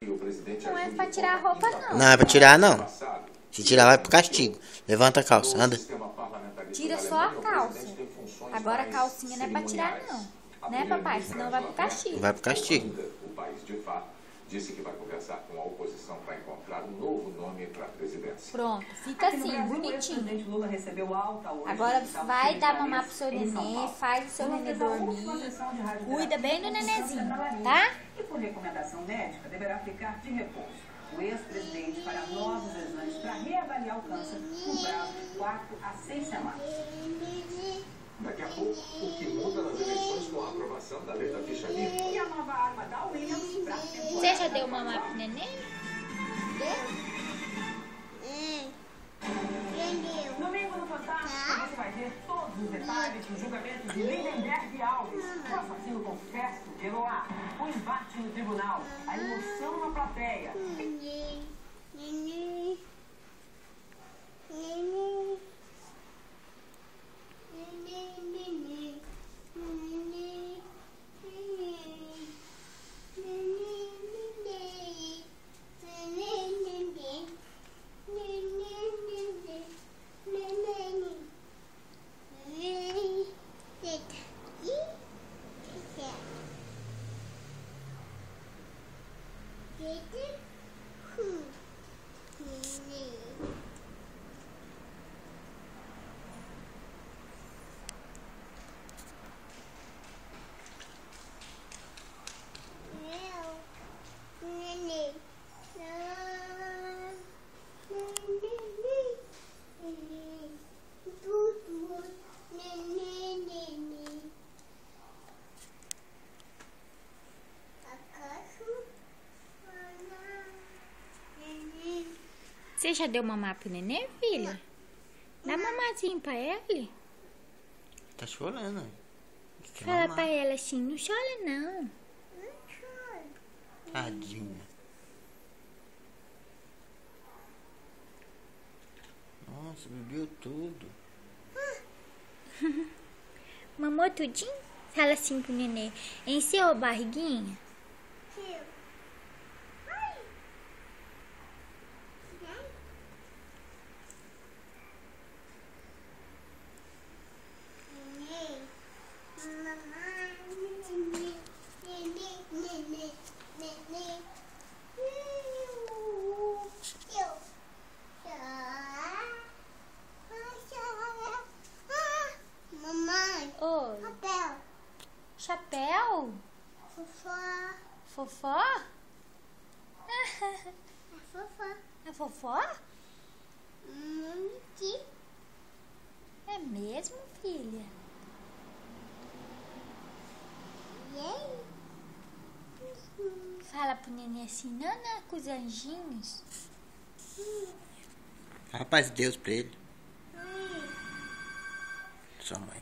Não é pra tirar a roupa, não. Não é pra tirar, não. Se tirar, vai pro castigo. Levanta a calça, anda. Tira só a calça. Agora a calcinha não é pra tirar, não. Né, papai? Senão vai pro castigo. Vai pro castigo. O país, de fato, disse que vai conversar com a oposição para encontrar um novo nome para a presidência. Pronto, fica assim, bonitinho. Lula recebeu alta hoje. Agora vai dar mamar pro seu nenê, faz o seu nenê dormir. Cuida bem do nenezinho, tá? E por recomendação médica, deverá ficar de repouso. O ex-presidente fará novos exames para reavaliar o câncer no prazo de 4 a 6 semanas. Daqui a pouco, o que muda nas eleições com a aprovação da lei da ficha limpa. E a nova arma da Williams para a temporada. Você já deu mamar pro nenê? Domingo no Fantástico, você vai ver todos os detalhes do julgamento de Lindenberg e Alves. O assassino confesso, Eloá, o embate no tribunal, a emoção na plateia. Você já deu mamar pro nenê, filha? Dá mamazinho pra ele. Tá chorando. Quer Fala mamar. pra ela assim, não chora não. Tadinha. Nossa, bebeu tudo. Mamou tudinho? Fala assim pro nenê. Encheu a barriguinha? Mamãe, Oi. papel, Chapéu? fofó, Fofó? fofó, É fofó? que É mesmo, filha? Fala pro nenê assim, nana com os anjinhos. Rapaz, Deus pra ele. Sua mãe.